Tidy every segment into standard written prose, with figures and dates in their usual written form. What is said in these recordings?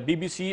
BBC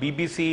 BBC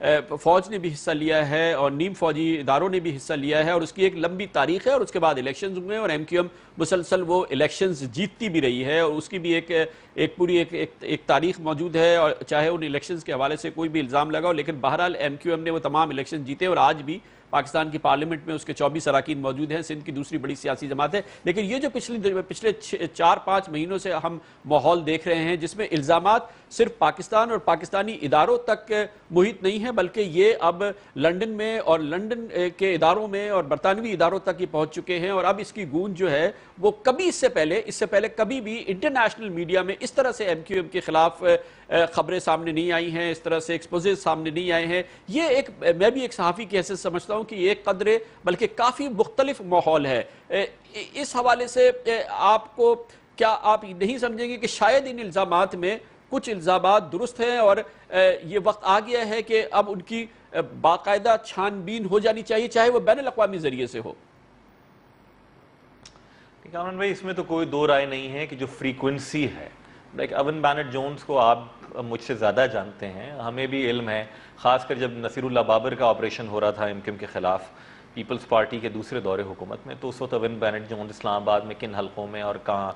فوج نے بھی حصہ لیا ہے اور نیم فوجی اداروں نے بھی حصہ لیا ہے اور اس کی ایک لمبی تاریخ ہے اور اس کے بعد الیکشنز ہوئے اور ایم کیو ایم مسلسل وہ الیکشنز جیتتی بھی رہی ہے اور اس کی بھی ایک پوری ایک تاریخ موجود ہے اور چاہے ان الیکشنز کے حوالے سے کوئی بھی الزام لگاؤ لیکن بہرحال ایم کیو ایم نے وہ تمام الیکشن جیتے اور آج بھی پاکستان کی پارلیمنٹ میں اس کے 24 اراکین موجود ہیں. سندھ کی دوسری بڑی سیاسی جماعت ہے. لیکن یہ جو پچھلے 4-5 مہینوں سے ہم ماحول دیکھ رہے ہیں جس میں الزامات صرف پاکستان اور پاکستانی اداروں تک محیط نہیں ہیں بلکہ یہ اب لندن میں اور لندن کے اداروں میں اور برطانوی اداروں تک ہی پہنچ چکے ہیں اور اب اس کی گونج جو ہے وہ کبھی اس سے پہلے کبھی بھی انٹرنیشنل میڈیا میں اس طرح سے ایم کیو ایم کے خلاف خبریں سامنے نہیں آئی ہیں, اس طرح سے ایکسپوزز سامنے نہیں آئے ہیں. یہ میں بھی ایک صحافی کی حیثیت سمجھتا ہوں کہ یہ ایک قدرے بلکہ کافی مختلف ماحول ہے. اس حوالے سے آپ کو کیا آپ نہیں سمجھیں گے کہ شاید ان الزامات میں کچھ الزامات درست ہیں اور یہ وقت آ گیا ہے کہ اب ان کی باقاعدہ چھان بین ہو جانی چاہیے چاہے وہ بین الاقوامی ذریعے سے ہو؟ کامران بھائی اس میں تو کوئی دو رائے نہیں ہے کہ جو فریکوینسی ہے لائک اوین بینٹ جونز کو آپ مجھ سے زیادہ جانتے ہیں, ہمیں بھی علم ہے خاص کر جب نصیر اللہ بابر کا آپریشن ہو رہا تھا ایم کیو ایم کے خلاف پیپلز پارٹی کے دوسرے دور حکومت میں, تو اس وقت اوین بینٹ جونز اسلام آباد میں کن حلقوں میں اور کہاں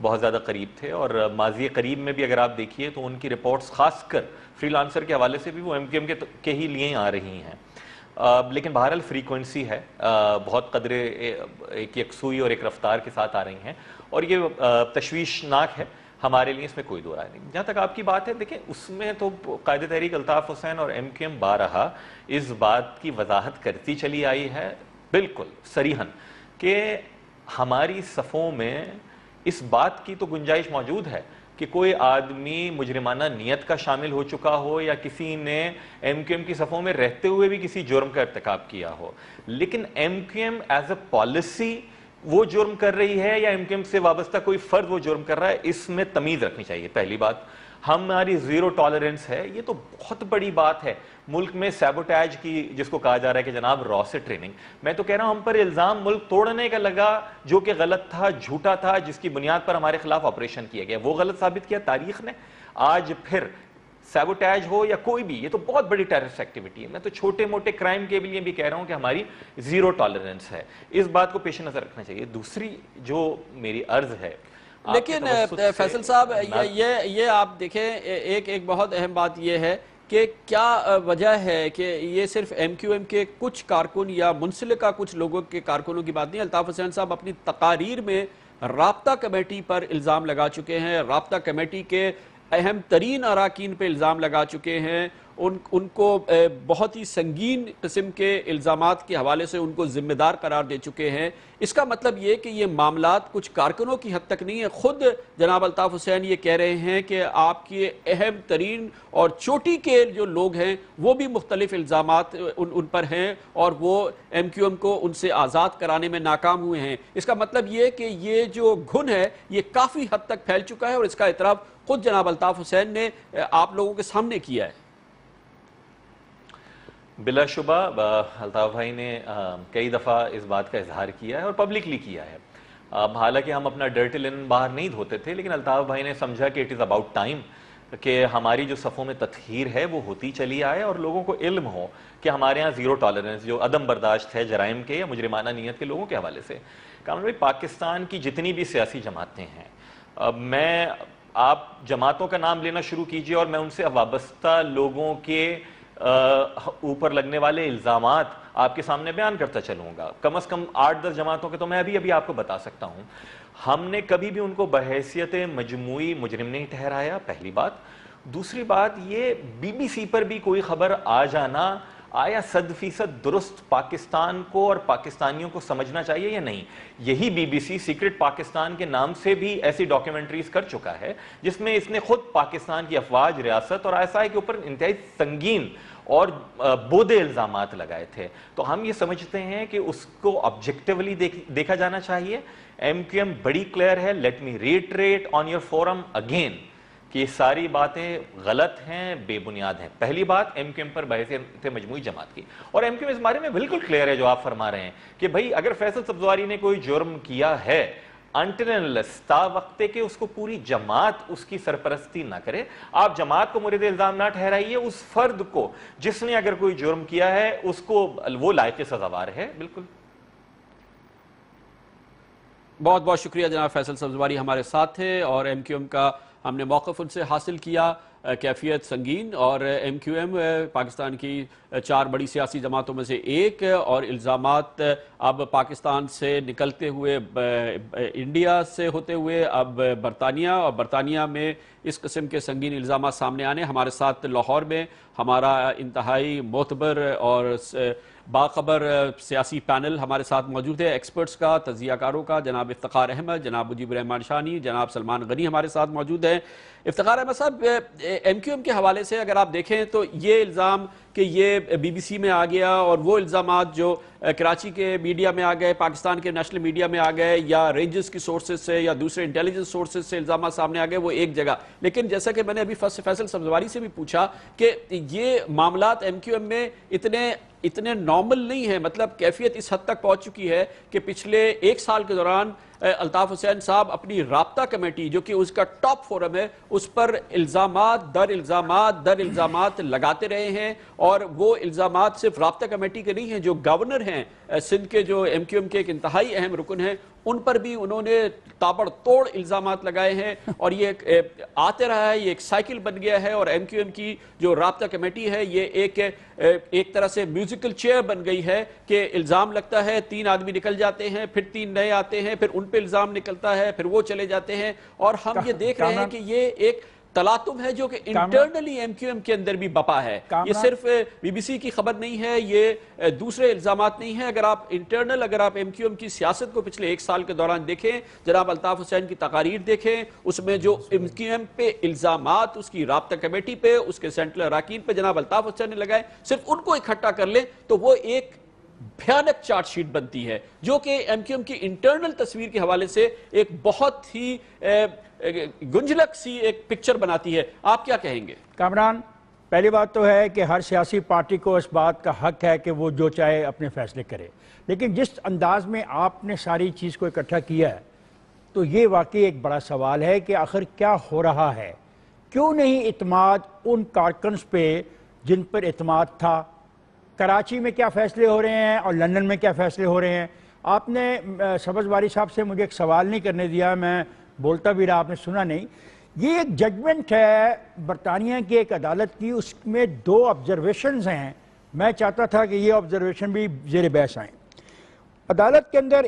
بہت زیادہ قریب تھے اور ماضی قریب میں بھی اگر آپ دیکھیے تو ان کی رپورٹس خاص کر فری لانسر کے حوالے سے بھی وہ ایم کیو ایم کے ہی لیے آ رہی ہیں. لیکن بہرحال فریکوینسی ہے, بہت قدرے ایک یکسوئی اور ایک رفتار کے ساتھ آ رہی ہیں اور یہ تشویشناک ہے ہمارے لیے, اس میں کوئی دو رائے نہیں. جہاں تک آپ کی بات ہے دیکھیں اس میں تو قائد تحریک الطاف حسین اور ایم کیو ایم بارہا اس بات کی وضاحت کرتی چلی آئی ہے بالکل صریحاً کہ ہماری صفوں میں اس بات کی تو گنجائش موجود ہے کہ کوئی آدمی مجرمانہ نیت کا شامل ہو چکا ہو یا کسی نے ایم کیو ایم کی صفوں میں رہتے ہوئے بھی کسی جرم کا ارتکاب کیا ہو, لیکن M Q M as a policy وہ جرم کر رہی ہے یا ایم کیو ایم سے وابستہ کوئی فرد وہ جرم کر رہا ہے, اس میں تمیز رکھنی چاہیے. پہلی بات ہماری زیرو ٹالرنس ہے, یہ تو بہت بڑی بات ہے. ملک میں سیبوٹیج کی جس کو کہا جا رہا ہے کہ جناب را سے ٹریننگ, میں تو کہہ رہا ہوں ہم پر الزام ملک توڑنے کا لگا جو کہ غلط تھا, جھوٹا تھا, جس کی بنیاد پر ہمارے خلاف آپریشن کیا گیا, وہ غلط ثابت کیا تاریخ نے. آج پھر سیبوٹیج ہو یا کوئی بھی, یہ تو بہت بڑی ٹیررسٹ ایکٹیویٹی ہے. میں تو چھوٹے موٹے کرائم کے لیے بھی کہہ رہا ہوں کہ ہماری زیرو ٹالرنس ہے, اس بات کو پیش نظر رکھنا چاہیے. دوسری جو میری عرض ہے, لیکن فیصل صاحب یہ آپ دیکھیں ایک بہت اہم بات یہ ہے کہ کیا وجہ ہے کہ یہ صرف ایم کیو ایم کے کچھ کارکن یا منسلکہ کچھ لوگوں کے کارکنوں کی بات نہیں. الطاف حسین صاحب اپنی تقاریر میں رابطہ کمیٹی پر الزام لگا چکے ہیں, رابطہ کمیٹی کے اہم ترین اراکین پہ الزام لگا چکے ہیں, ان کو بہت ہی سنگین قسم کے الزامات کے حوالے سے ان کو ذمہ دار قرار دے چکے ہیں. اس کا مطلب یہ کہ یہ معاملات کچھ کارکنوں کی حد تک نہیں ہے. خود جناب الطاف حسین یہ کہہ رہے ہیں کہ آپ کی اہم ترین اور چوٹی کے جو لوگ ہیں وہ بھی مختلف الزامات ان پر ہیں اور وہ ایم کیو ایم کو ان سے آزاد کرانے میں ناکام ہوئے ہیں. اس کا مطلب یہ کہ یہ جو گھن ہے یہ کافی حد تک پھیل چکا ہے اور اس کا اعتراف خود جناب الطاف حسین نے آپ لوگوں کے سامنے کیا ہے. بلا شبہ الطاف بھائی نے کئی دفعہ اس بات کا اظہار کیا ہے اور پبلکلی کیا ہے. حالانکہ ہم اپنا ڈرٹی لینن باہر نہیں دھوتے تھے, لیکن الطاف بھائی نے سمجھا کہ اٹ از اباؤٹ ٹائم کہ ہماری جو صفوں میں تطہیر ہے وہ ہوتی چلی آئے اور لوگوں کو علم ہو کہ ہمارے ہاں زیرو ٹالرنس جو عدم برداشت ہے جرائم کے یا مجرمانہ نیت کے لوگوں کے حوالے سے. کامران بھائی پاکستان کی جتنی بھی سیاسی جماعتیں ہیں, میں آپ جماعتوں کا نام لینا شروع کیجئے اور میں ان سے وابستہ لوگوں کے اوپر لگنے والے الزامات آپ کے سامنے بیان کرتا چلوں گا. کم از کم 8-10 جماعتوں کے تو میں ابھی آپ کو بتا سکتا ہوں. ہم نے کبھی بھی ان کو بحیثیت مجموعی مجرم نہیں ٹھہرایا, پہلی بات. دوسری بات یہ بی بی سی پر بھی کوئی خبر آ جانا آیا 100% درست پاکستان کو اور پاکستانیوں کو سمجھنا چاہیے یا نہیں. یہی B B C secret Pakistan کے نام سے بھی ایسی ڈاکیومنٹریز کر چکا ہے جس میں اس نے خود پاکستان کی افواج, ریاست اور آئی کے اوپر انتہائی سنگین اور بودے الزامات لگائے تھے. تو ہم یہ سمجھتے ہیں کہ اس کو آبجیکٹیولی دیکھا جانا چاہیے. ایم کیو ایم بڑی کلیئر ہے, let me reiterate on your forum again کہ یہ ساری باتیں غلط ہیں, بے بنیاد ہیں. پہلی بات ایم کیو ایم پر بحث مجموعی جماعت کی, اور ایم کیو ایم اس بارے میں بالکل کلیئر ہے جو آپ فرما رہے ہیں کہ بھائی اگر فیصل سبزواری نے کوئی جرم کیا ہے until and unless تا وقتے کہ اس کو پوری جماعت اس کی سرپرستی نہ کرے. آپ جماعت کو مورد الزام نہ ٹھہرائیے, اس فرد کو جس نے اگر کوئی جرم کیا ہے اس کو وہ لائق سزاوار ہے. بالکل. بہت بہت شکریہ جناب فیصل سبزواری ہمارے ساتھ تھے, اور ایم کیو ایم کا ہم نے موقف ان سے حاصل کیا. کیفیت سنگین, اور ایم کیو ایم پاکستان کی 4 بڑی سیاسی جماعتوں میں سے ایک, اور الزامات اب پاکستان سے نکلتے ہوئے انڈیا سے ہوتے ہوئے اب برطانیہ, اور برطانیہ میں اس قسم کے سنگین الزامات سامنے آنے. ہمارے ساتھ لاہور میں ہمارا انتہائی معتبر اور باخبر سیاسی پینل ہمارے ساتھ موجود ہے, ایکسپرٹس کا, تجزیہ کاروں کا. جناب افتخار احمد, جناب مجیب الرحمان شانی, جناب سلمان غنی ہمارے ساتھ موجود ہیں. افتخار احمد صاحب, ایم کیو ایم کے حوالے سے اگر آپ دیکھیں تو یہ الزام کہ یہ بی بی سی میں آ گیا, اور وہ الزامات جو کراچی کے میڈیا میں آ گئے, پاکستان کے نیشنل میڈیا میں آ گئے, یا رینجز کی سورسز سے یا دوسرے انٹیلیجنس سورسز سے الزامات سامنے آ گئے, وہ ایک جگہ. لیکن جیسا کہ میں نے ابھی فیصل سبزواری سے بھی پوچھا کہ یہ معاملات ایم کیو ایم میں اتنے نارمل نہیں ہیں. مطلب کیفیت اس حد تک پہنچ چکی ہے کہ پچھلے 1 سال کے دوران الطاف حسین صاحب اپنی رابطہ کمیٹی, جو کہ اس کا ٹاپ فورم ہے, اس پر الزامات در الزامات لگاتے رہے ہیں. اور وہ الزامات صرف رابطہ کمیٹی کے نہیں ہیں, جو گورنر ہیں سندھ کے, جو ایم کیو ایم کے ایک انتہائی اہم رکن ہیں, ان پر بھی انہوں نے تابڑ توڑ الزامات لگائے ہیں. اور یہ آتے رہا ہے, یہ ایک سائیکل بن گیا ہے, اور ایم کیو ایم کی جو رابطہ کمیٹی ہے یہ ایک طرح سے میوزیکل چیئر بن گئی ہے کہ الزام لگتا ہے, 3 آدمی نکل جاتے ہیں, پھر 3 نئے آتے ہیں, پھر ان پہ الزام نکلتا ہے, پھر وہ چلے جاتے ہیں. اور ہم یہ دیکھ رہے ہیں کہ یہ ایک تلاطم ہے جو کہ انٹرنلی ایم کیو ایم کے اندر بھی بپا ہے. یہ صرف بی بی سی کی خبر نہیں ہے, یہ دوسرے الزامات نہیں ہیں. اگر آپ ایم کیو ایم کی سیاست کو پچھلے 1 سال کے دوران دیکھیں, جناب الطاف حسین کی تقاریر دیکھیں, اس میں جو ایم کیو ایم پہ الزامات اس کی رابطہ کمیٹی پہ, اس کے سینٹرل اراکین پہ جناب الطاف حسین نے لگائے, صرف ان کو اکٹھا کر لیں تو وہ ایک بھیانک چارٹ شیٹ بنتی ہے, جو کہ ایم کیو ایم کی انٹرنل تصویر کے حوالے سے ایک بہت ہی گنجلک سی ایک پکچر بناتی ہے. آپ کیا کہیں گے؟ کامران, پہلی بات تو ہے کہ ہر سیاسی پارٹی کو اس بات کا حق ہے کہ وہ جو چاہے اپنے فیصلے کرے, لیکن جس انداز میں آپ نے ساری چیز کو اکٹھا کیا ہے تو یہ واقعی ایک بڑا سوال ہے کہ آخر کیا ہو رہا ہے. کیوں نہیں اعتماد ان کارکنز پہ جن پر اعتماد تھا؟ کراچی میں کیا فیصلے ہو رہے ہیں اور لندن میں کیا فیصلے ہو رہے ہیں؟ آپ نے سبزواری صاحب سے مجھے ایک سوال نہیں کرنے دیا, میں بولتا بھی رہا, آپ نے سنا نہیں. یہ ایک ججمنٹ ہے برطانیہ کی ایک عدالت کی, اس میں 2 آبزرویشنز ہیں. میں چاہتا تھا کہ یہ آبزرویشن بھی زیر بحث آئیں. عدالت کے اندر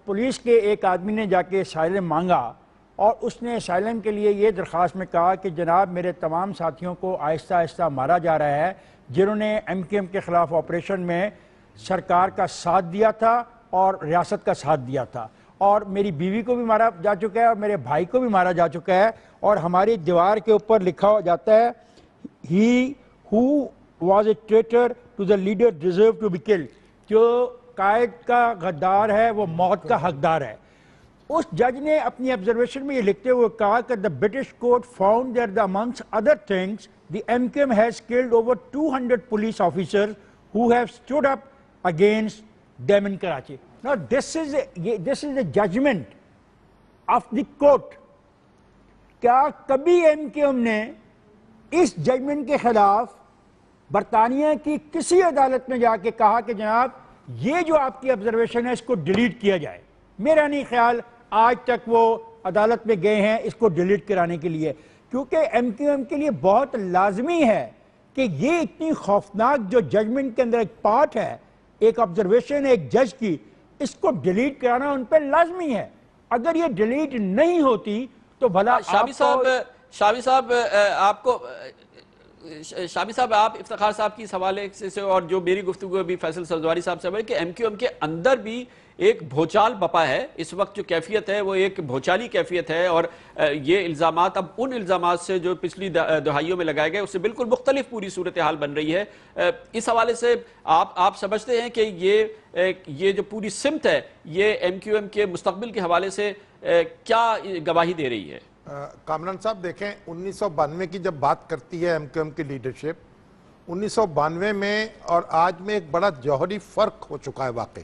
پولیس کے ایک آدمی نے جا کے اسائلم مانگا, اور اس نے اسائلم کے لیے یہ درخواست میں کہا کہ جناب میرے تمام ساتھیوں کو آہستہ آہستہ مارا جا رہا ہے, جنہوں نے ایم کیو ایم کے خلاف آپریشن میں سرکار کا ساتھ دیا تھا اور ریاست کا ساتھ دیا تھا, اور میری بیوی کو بھی مارا جا چکا ہے, اور میرے بھائی کو بھی مارا جا چکا ہے. اور ہماری دیوار کے اوپر لکھا ہو جاتا ہے he who was a traitor to the leader deserve to be killed, جو قائد کا غدار ہے وہ موت کا حقدار ہے. اس جج نے اپنی آبزرویشن میں یہ لکھتے ہوئے کہا کہ the British court found that amongst other things the MKM has killed over 200 police officers who have stood up against them in Karachi. Now this is a judgment of the court. کیا کبھی MKM نے اس judgment کے خلاف برطانیہ کی کسی عدالت میں جا کے کہا کہ جناب یہ جو آپ کی آبزرویشن ہے اس کو ڈیلیٹ کیا جائے؟ میرا نہیں خیال آج تک وہ عدالت میں گئے ہیں اس کو ڈیلیٹ کرانے کے لیے, کیونکہ ایم کیو ایم کے لیے بہت لازمی ہے کہ یہ اتنی خوفناک جو ججمنٹ کے اندر ایک پارٹ ہے, ایک آبزرویشن ہے ایک جج کی, اس کو ڈیلیٹ کرانا ان پہ لازمی ہے. اگر یہ ڈیلیٹ نہیں ہوتی تو بھلا شامی صاحب آپ افتخار صاحب کی حوالے سے, اور جو میری گفتگو بھی فیصل سبزواری صاحب سے کہ ایم کیو ایم کے اندر بھی ایک بھوچال بپا ہے اس وقت, جو کیفیت ہے وہ ایک بھوچالی کیفیت ہے, اور یہ الزامات اب ان الزامات سے جو پچھلی دہائیوں میں لگائے گئے اس سے بالکل مختلف پوری صورتحال بن رہی ہے. اس حوالے سے آپ سمجھتے ہیں کہ یہ جو پوری سمت ہے یہ ایم کیو ایم کے مستقبل کے حوالے سے کیا گواہی دے رہی ہے؟ کامران صاحب دیکھیں, 1992 کی جب بات کرتی ہے ایم کیو ایم کی لیڈرشپ, 1992 میں اور آج میں ایک بڑا جوہری فرق ہو چکا ہے واقعی.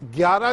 11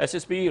SSP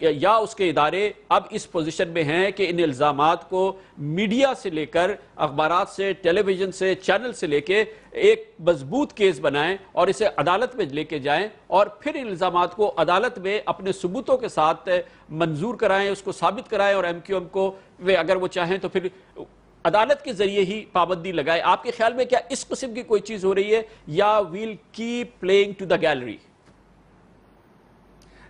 یا اس کے ادارے اب اس پوزیشن میں ہیں کہ ان الزامات کو میڈیا سے لے کر اخبارات سے، ٹیلی ویژن سے، چینل سے لے کے ایک مضبوط کیس بنائیں اور اسے عدالت میں لے کے جائیں اور پھر ان الزامات کو عدالت میں اپنے ثبوتوں کے ساتھ منظور کرائیں، اس کو ثابت کرائیں اور ایم کیو ایم کو اگر وہ چاہیں تو پھر عدالت کے ذریعے ہی پابندی لگائے؟ آپ کے خیال میں کیا اس قسم کی کوئی چیز ہو رہی ہے یا we'll keep playing to the gallery?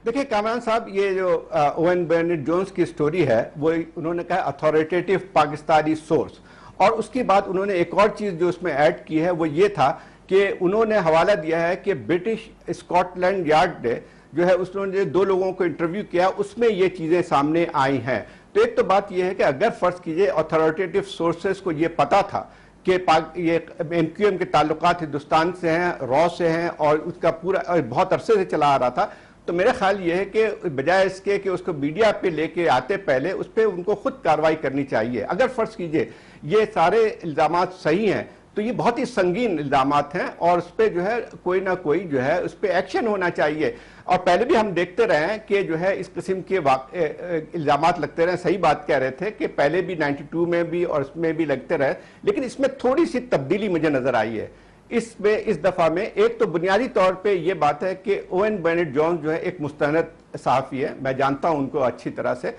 دیکھیں کامران صاحب، یہ جو اوین برنارڈ جونز کی سٹوری ہے وہ انہوں نے کہا اتھارٹیٹیو پاکستانی سورس، اور اس کے بعد انہوں نے ایک اور چیز جو اس میں ایڈ کی ہے وہ یہ تھا کہ انہوں نے حوالہ دیا ہے کہ برٹش اسکاٹ لینڈ یارڈ نے جو ہے اس نے 2 لوگوں کو انٹرویو کیا، اس میں یہ چیزیں سامنے آئی ہیں۔ تو ایک تو بات یہ ہے کہ اگر فرض کیجئے اتھارٹیٹیو سورسز کو یہ پتا تھا کہ یہ ایم کیو ایم کے تعلقات ہندوستان سے ہیں، را سے ہیں، اور اس کا پورا بہت عرصے سے چلا آ رہا تھا، تو میرا خیال یہ ہے کہ بجائے اس کے کہ اس کو میڈیا پہ لے کے آتے پہلے اس پہ ان کو خود کارروائی کرنی چاہیے۔ اگر فرض کیجئے یہ سارے الزامات صحیح ہیں تو یہ بہت ہی سنگین الزامات ہیں اور اس پہ جو ہے کوئی نہ کوئی جو ہے اس پہ ایکشن ہونا چاہیے۔ اور پہلے بھی ہم دیکھتے رہے ہیں کہ جو ہے اس قسم کے الزامات لگتے رہے، صحیح بات کہہ رہے تھے کہ پہلے بھی 92 میں بھی اور اس میں بھی لگتے رہے، لیکن اس میں تھوڑی سی تبدیلی مجھے نظر آئی ہے اس دفعہ میں۔ ایک تو بنیادی طور پہ یہ بات ہے کہ اوین برنارڈ جونز جو ہے ایک مستند صحافی ہے، میں جانتا ہوں ان کو اچھی طرح سے،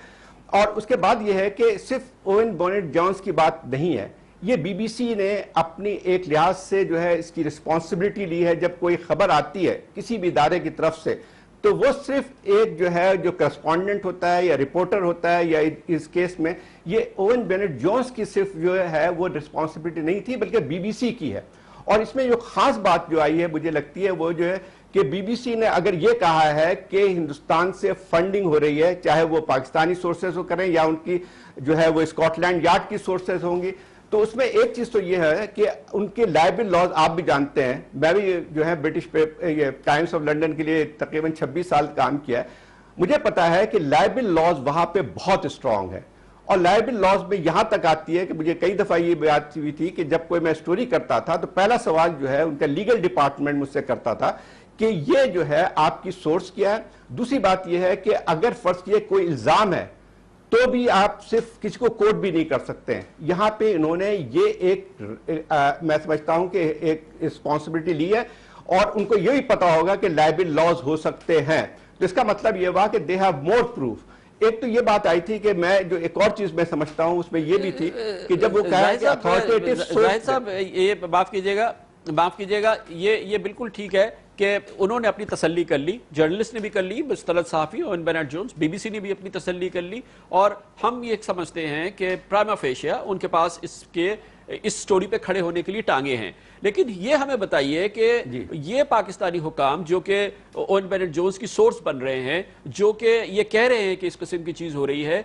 اور اس کے بعد یہ ہے کہ صرف اوین برنارڈ جونز کی بات نہیں ہے، یہ بی بی سی نے اپنی ایک لحاظ سے جو ہے اس کی رسپانسبلٹی لی ہے۔ جب کوئی خبر آتی ہے کسی بھی ادارے کی طرف سے تو وہ صرف ایک جو ہے جو کرسپونڈنٹ ہوتا ہے یا رپورٹر ہوتا ہے، یا اس کیس میں یہ اوین برنارڈ جونز کی صرف جو ہے وہ رسپانسبلٹی نہیں تھی بلکہ بی بی سی کی ہے۔ اور اس میں جو خاص بات جو آئی ہے مجھے لگتی ہے وہ جو ہے کہ بی بی سی نے اگر یہ کہا ہے کہ ہندوستان سے فنڈنگ ہو رہی ہے، چاہے وہ پاکستانی سورسز ہو کریں یا ان کی جو ہے وہ اسکاٹ لینڈ یارڈ کی سورسز ہوں گی، تو اس میں ایک چیز تو یہ ہے کہ ان کے لائبل لاز آپ بھی جانتے ہیں، میں بھی جو ہے برٹش ٹائمز آف لنڈن کے لیے تقریباً 26 سال کام کیا ہے، مجھے پتا ہے کہ لائبل لاز وہاں پہ بہت اسٹرانگ ہے۔ اور لائبل لاز میں یہاں تک آتی ہے کہ مجھے کئی دفعہ یہ بات ہوئی تھی کہ جب کوئی میں سٹوری کرتا تھا تو پہلا سوال جو ہے ان کا لیگل ڈپارٹمنٹ مجھ سے کرتا تھا کہ یہ جو ہے آپ کی سورس کیا ہے۔ دوسری بات یہ ہے کہ اگر فرض کیے کوئی الزام ہے تو بھی آپ صرف کسی کو کوٹ بھی نہیں کر سکتے ہیں۔ یہاں پہ انہوں نے یہ ایک میں سمجھتا ہوں کہ ایک رسپانسبلٹی لی ہے، اور ان کو یہی پتا ہوگا کہ لائبل لاز ہو سکتے ہیں، تو اس کا مطلب یہ ہوا کہ دے ہیو مور پروف۔ ایک تو یہ بات آئی تھی کہ میں جو ایک اور چیز میں سمجھتا ہوں اس میں یہ بھی تھی کہ جب وہ کہا کہ اتھارٹیٹیو زاہد صاحب یہ معاف کیجئے گا یہ بالکل ٹھیک ہے کہ انہوں نے اپنی تسلی کر لی، جرنلسٹ نے بھی کر لی، مستند صحافی Owen Bernard Jones, B B C نے بھی اپنی تسلی کر لی، اور ہم یہ سمجھتے ہیں کہ پرائما فیشیا ان کے پاس اس سٹوری پہ کھڑے ہونے کے لیے ٹانگیں ہیں۔ لیکن یہ ہمیں بتائیے کہ یہ پاکستانی حکام جو کہ اوین برنارڈ جونز کی سورس بن رہے ہیں، جو کہ یہ کہہ رہے ہیں کہ اس قسم کی چیز ہو رہی ہے،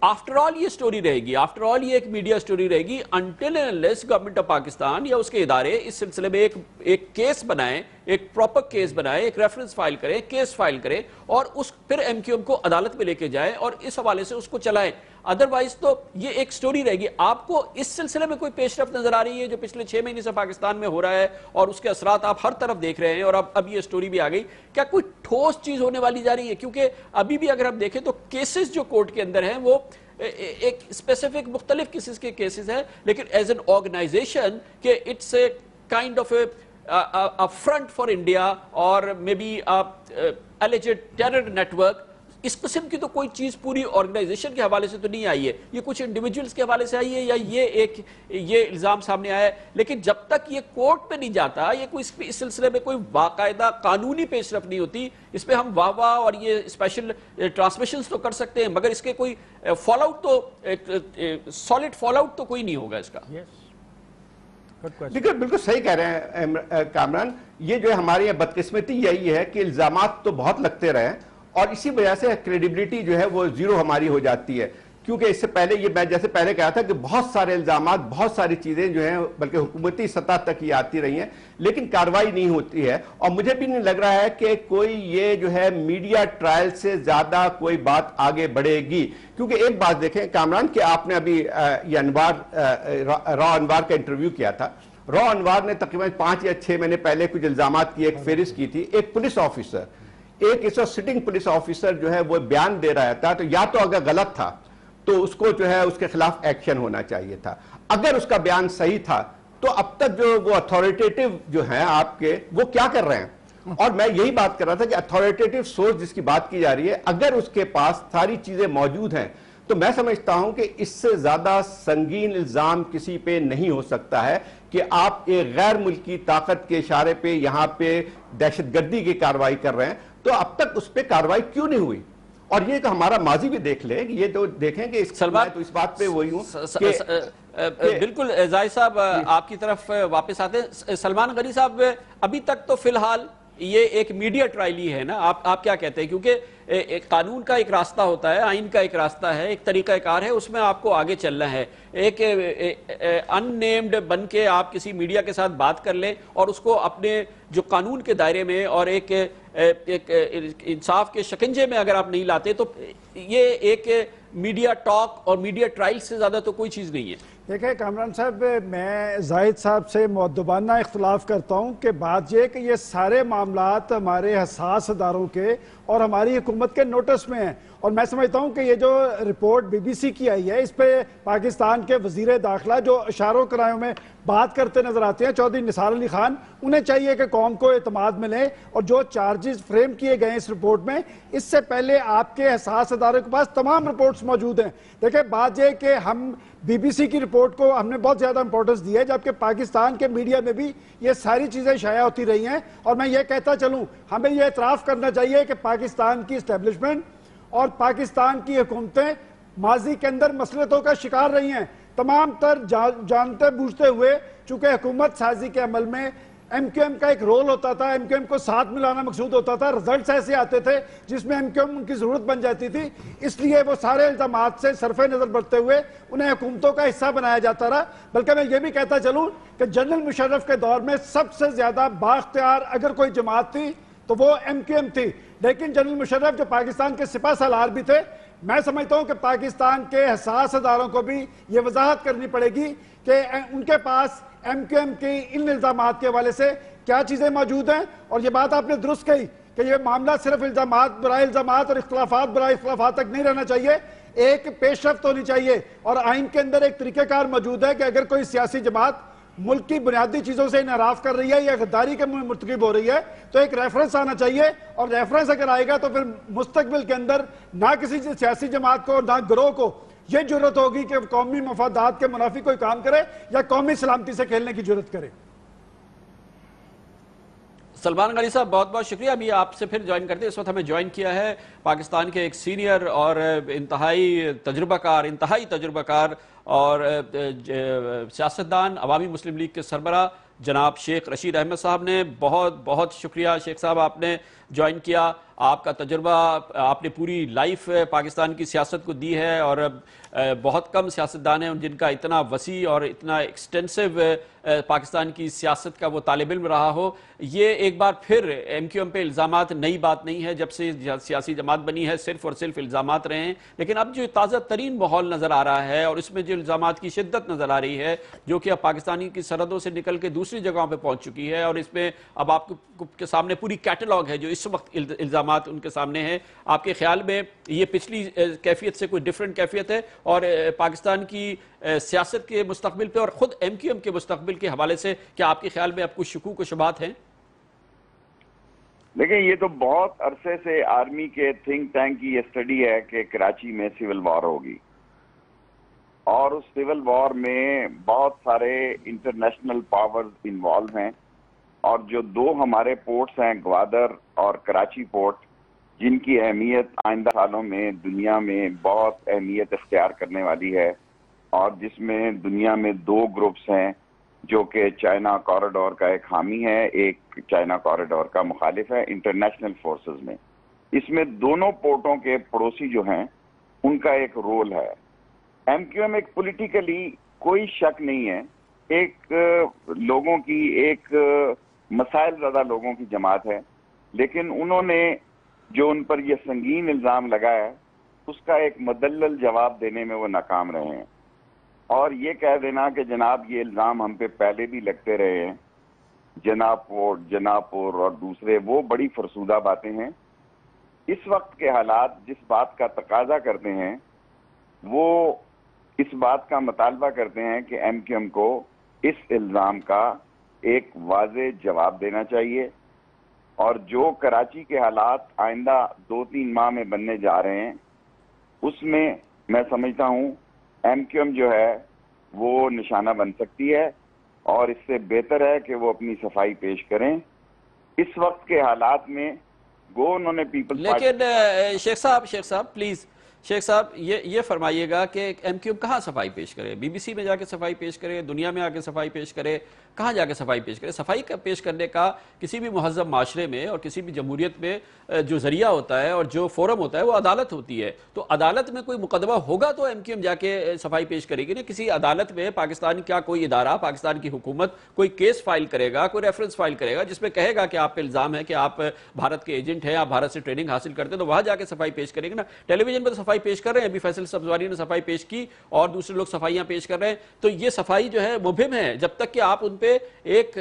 آفٹر آل یہ سٹوری رہے گی، آفٹر آل یہ ایک میڈیا سٹوری رہے گی until and unless government of Pakistan یا اس کے ادارے اس سلسلے میں ایک کیس بنائیں، ایک پراپر کیس بنائیں، ایک ریفرنس فائل کریں، کیس فائل کریں، اور پھر ایم کیو ایم کو عدالت میں لے کے جائیں اور اس حوالے سے اس کو چلائیں۔ ادروائز تو یہ ایک سٹوری رہے گی۔ آپ کو اس سلسلے میں کوئی پیش رفت نظر آ رہی ہے جو پچھلے 6 مہینے سے پاکستان میں ہو رہا ہے اور اس کے اثرات آپ ہر طرف دیکھ رہے ہیں، اور اب یہ سٹوری بھی آ گئی، کیا کوئی ٹھوس چیز ہونے والی جا رہی ہے؟ کیونکہ ابھی بھی اگر ہم دیکھیں تو کیسز جو کورٹ کے اندر ہیں وہ ایک اسپیسیفک مختلف کیسز کے کیسز ہیں، لیکن ایز این آرگنائزیشن کہ it's a kind of a front for India اور may be alleged terror network, اس قسم کی تو کوئی چیز پوری آرگنائزیشن کے حوالے سے تو نہیں آئی ہے، یہ کچھ انڈیویجولز کے حوالے سے آئی ہے یا یہ الزام سامنے آیا ہے، لیکن جب تک یہ کورٹ پہ نہیں جاتا، یہ کوئی اس سلسلے میں کوئی باقاعدہ قانونی پیش رفت نہیں ہوتی، اس پہ ہم واہ اور یہ اسپیشل ٹرانسمیشنز تو کر سکتے ہیں، مگر اس کے کوئی فال آؤٹ تو سالڈ فال آؤٹ تو کوئی نہیں ہوگا اس کا۔ بالکل صحیح کہہ رہے ہیں کامران، یہ جو ہمارے یہاں بدقسمتی یہی ہے کہ الزامات تو بہت لگتے رہے اور اسی وجہ سے کریڈیبلٹی جو ہے وہ زیرو ہماری ہو جاتی ہے، کیونکہ اس سے پہلے یہ میں جیسے پہلے کہا تھا کہ بہت سارے الزامات، بہت ساری چیزیں جو ہیں بلکہ حکومتی سطح تک یہ آتی رہی ہیں لیکن کارروائی نہیں ہوتی ہے، اور مجھے بھی نہیں لگ رہا ہے کہ کوئی یہ جو ہے میڈیا ٹرائل سے زیادہ کوئی بات آگے بڑھے گی، کیونکہ ایک بات دیکھیں کامران کہ آپ نے ابھی یہ را انوار کا انٹرویو کیا تھا، را انوار نے تقریباً 5 یا 6 مہینے پہلے کچھ الزامات کی ایک فہرست کی تھی، ایک پولیس آفیسر ایک اس وقت سٹنگ پولیس آفیسر جو ہے وہ بیان دے رہا تھا، تو یا تو اگر غلط تھا تو اس کو جو ہے اس کے خلاف ایکشن ہونا چاہیے تھا، اگر اس کا بیان صحیح تھا تو اب تک جو وہ اتھارٹیٹیو جو ہیں آپ کے وہ کیا کر رہے ہیں؟ اور میں یہی بات کر رہا تھا کہ اتھارٹیٹیو سورس جس کی بات کی جا رہی ہے، اگر اس کے پاس ساری چیزیں موجود ہیں تو میں سمجھتا ہوں کہ اس سے زیادہ سنگین الزام کسی پہ نہیں ہو سکتا ہے کہ آپ ایک غیر ملکی طاقت کے اشارے پہ یہاں پہ دہشت گردی کی کارروائی کر رہے ہیں، تو اب تک اس پہ کارروائی کیوں نہیں ہوئی؟ اور یہ کہ ہمارا ماضی بھی دیکھ لیں، یہ تو دیکھیں کہ میں تو اس بات پہ وہی ہوں بالکل زاہد صاحب آپ کی طرف واپس آتے ہیں. سلمان غنی صاحب ابھی تک تو فی الحال یہ ایک میڈیا ٹرائل ہی ہے نا، آپ کیا کہتے ہیں؟ کیونکہ قانون کا ایک راستہ ہوتا ہے، آئین کا ایک راستہ ہے، ایک طریقہ کار ہے، اس میں آپ کو آگے چلنا ہے. ایک ان نیمڈ بن کے آپ کسی میڈیا کے ساتھ بات کر لیں اور اس کو اپنے جو قانون کے دائرے میں اور ایک انصاف کے شکنجے میں اگر آپ نہیں لاتے تو یہ ایک میڈیا ٹاک اور میڈیا ٹرائل سے زیادہ تو کوئی چیز نہیں ہے. دیکھیں کامران صاحب، میں زاہد صاحب سے مؤدبانہ اختلاف کرتا ہوں کہ بات یہ کہ یہ سارے معاملات ہمارے حساس اداروں کے اور ہماری حکومت کے نوٹس میں ہیں، اور میں سمجھتا ہوں کہ یہ جو رپورٹ بی بی سی کی آئی ہے اس پہ پاکستان کے وزیر داخلہ جو اشاروں کرایوں میں بات کرتے نظر آتے ہیں، چودھری نثار علی خان، انہیں چاہیے کہ قوم کو اعتماد میں لیں اور جو چارجز فریم کیے گئے اس رپورٹ میں، اس سے پہلے آپ کے حساس اداروں کے پاس تمام رپورٹس موجود ہیں. دیکھیں بات یہ کہ ہم بی بی سی کی رپورٹ کو ہم نے بہت زیادہ امپورٹنس دی ہے، جبکہ پاکستان کے میڈیا میں بھی یہ ساری چیزیں شائع ہوتی رہی ہیں. اور میں یہ کہتا چلوں، ہمیں یہ اعتراف کرنا چاہیے کہ پاکستان کی اسٹیبلشمنٹ اور پاکستان کی حکومتیں ماضی کے اندر مصلحتوں کا شکار رہی ہیں، تمام تر جانتے بوجھتے ہوئے. چونکہ حکومت سازی کے عمل میں ایم کیو ایم کا ایک رول ہوتا تھا، ایم کیو ایم کو ساتھ ملانا مقصود ہوتا تھا، رزلٹس ایسے آتے تھے جس میں ایم کیو ایم ان کی ضرورت بن جاتی تھی، اس لیے وہ سارے الزامات سے صرف نظر برتتے ہوئے انہیں حکومتوں کا حصہ بنایا جاتا رہا. بلکہ میں یہ بھی کہتا چلوں کہ جنرل مشرف کے دور میں سب سے زیادہ بااختیار اگر کوئی جماعت تھی تو وہ ایم کیو ایم تھی، لیکن جنرل مشرف جو پاکستان کے سپہ سالار بھی تھے. میں سمجھتا ہوں کہ پاکستان کے حساس اداروں کو بھی یہ وضاحت کرنی پڑے گی کہ ان کے پاس ایم کیو ایم کی ان الزامات کے حوالے سے کیا چیزیں موجود ہیں. اور یہ بات آپ نے درست کہی کہ یہ معاملہ صرف الزامات برائے الزامات اور اختلافات برائے اختلافات تک نہیں رہنا چاہیے، ایک پیش رفت ہونی چاہیے. اور آئین کے اندر ایک طریقہ کار موجود ہے کہ اگر کوئی سیاسی جماعت ملک کی بنیادی چیزوں سے انحراف کر رہی ہے یا غداری کے مرتکب ہو رہی ہے تو ایک ریفرنس آنا چاہیے، اور ریفرنس اگر آئے گا تو پھر مستقبل کے اندر نہ کسی سیاسی جماعت کو نہ گروہ کو یہ جرت ہوگی کہ قومی مفادات کے منافی کوئی کام کرے یا قومی سلامتی سے کھیلنے کی جرت کرے. سلمان غنی صاحب بہت بہت شکریہ. ابھی آپ سے پھر جوائن کرتے ہیں. اس وقت ہمیں جوائن کیا ہے پاکستان کے ایک سینئر اور انتہائی تجربہ کار اور سیاستدان عوامی مسلم لیگ کے سربراہ جناب شیخ رشید احمد صاحب نے. بہت بہت شکریہ شیخ صاحب، آپ نے جوائن کیا. آپ کا تجربہ، آپ نے پوری لائف پاکستان کی سیاست کو دی ہے، اور بہت کم سیاستدان ہیں جن کا اتنا وسیع اور اتنا ایکسٹینسو پاکستان کی سیاست کا وہ طالب علم رہا ہو. یہ ایک بار پھر ایم کیو ایم پہ الزامات نئی بات نہیں ہے، جب سے سیاسی جماعت بنی ہے صرف اور صرف الزامات رہے ہیں. لیکن اب جو تازہ ترین ماحول نظر آ رہا ہے اور اس میں جو الزامات کی شدت نظر آ رہی ہے جو کہ اب پاکستانی کی سرحدوں سے نکل کے دوسری جگہوں پہ پہنچ چکی ہے، اور اس میں اب آپ کے سامنے پوری کیٹلاگ ہے جو اس وقت الزامات ان کے سامنے ہیں. آپ کے خیال میں یہ پچھلی کیفیت سے کوئی ڈیفرنٹ کیفیت ہے، اور پاکستان کی سیاست کے مستقبل پہ اور خود ایم کیو ایم کے مستقبل کے حوالے سے کیا آپ کے خیال میں اب کچھ شکوک و شبہات ہیں؟ دیکھیں، یہ تو بہت عرصے سے آرمی کے تھنک ٹینک کی یہ اسٹڈی ہے کہ کراچی میں سول وار ہوگی، اور اس سول وار میں بہت سارے انٹرنیشنل پاورز انوالو ہیں، اور جو دو ہمارے پورٹس ہیں گوادر اور کراچی پورٹ، جن کی اہمیت آئندہ سالوں میں دنیا میں بہت اہمیت اختیار کرنے والی ہے، اور جس میں دنیا میں دو گروپس ہیں جو کہ چائنا کوریڈور کا ایک حامی ہے، ایک چائنا کوریڈور کا مخالف ہے انٹرنیشنل فورسز میں. اس میں دونوں پورٹوں کے پڑوسی جو ہیں ان کا ایک رول ہے. ایم کیو ایم ایک پولیٹیکلی کوئی شک نہیں ہے، ایک لوگوں کی ایک مسائل زدہ لوگوں کی جماعت ہے، لیکن انہوں نے جو ان پر یہ سنگین الزام لگایا ہے اس کا ایک مدلل جواب دینے میں وہ ناکام رہے ہیں. اور یہ کہہ دینا کہ جناب یہ الزام ہم پہ پہلے بھی لگتے رہے ہیں، جناب پور اور دوسرے، وہ بڑی فرسودہ باتیں ہیں. اس وقت کے حالات جس بات کا تقاضا کرتے ہیں وہ اس بات کا مطالبہ کرتے ہیں کہ ایم کیو ایم کو اس الزام کا ایک واضح جواب دینا چاہیے، اور جو کراچی کے حالات آئندہ 2-3 ماہ میں بننے جا رہے ہیں اس میں میں سمجھتا ہوں ایم کیو ایم جو ہے وہ نشانہ بن سکتی ہے، اور اس سے بہتر ہے کہ وہ اپنی صفائی پیش کریں اس وقت کے حالات میں۔ گو انہوں نے پیپلز لیکن شیخ صاحب پلیز، شیخ صاحب یہ فرمائیے گا کہ ایم کیو ایم کہاں صفائی پیش کرے؟ بی بی سی میں جا کے صفائی پیش کرے، دنیا میں آ کے صفائی پیش کرے، کہاں جا کے صفائی پیش کرے؟ صفائی پیش کرنے کا کسی بھی مہذب معاشرے میں اور کسی بھی جمہوریت میں جو ذریعہ ہوتا ہے اور جو فورم ہوتا ہے وہ عدالت ہوتی ہے، تو عدالت میں کوئی مقدمہ ہوگا تو ایم کیو ایم جا کے صفائی پیش کرے گی نا۔ کسی عدالت میں پاکستان کا کوئی ادارہ، پاکستان کی حکومت کوئی کیس فائل کرے گا، کوئی ریفرنس فائل کرے گا جس میں کہے گا کہ آپ پہ الزام ہے کہ آپ بھارت کے ایجنٹ ہیں، آپ بھارت سے ٹریننگ حاصل کرتے ہیں، تو وہاں جا کے صفائی پیش کریں گے نا۔ ٹیلی ویژن پہ تو صفائی پیش کر رہے ہیں، ابھی فیصل سبزواری نے صفائی پیش کی اور دوسرے لوگ صفائیاں پیش کر رہے ہیں، تو یہ صفائی جو ہے مبہم ہے۔ جب تک کہ آپ ان پہ ایک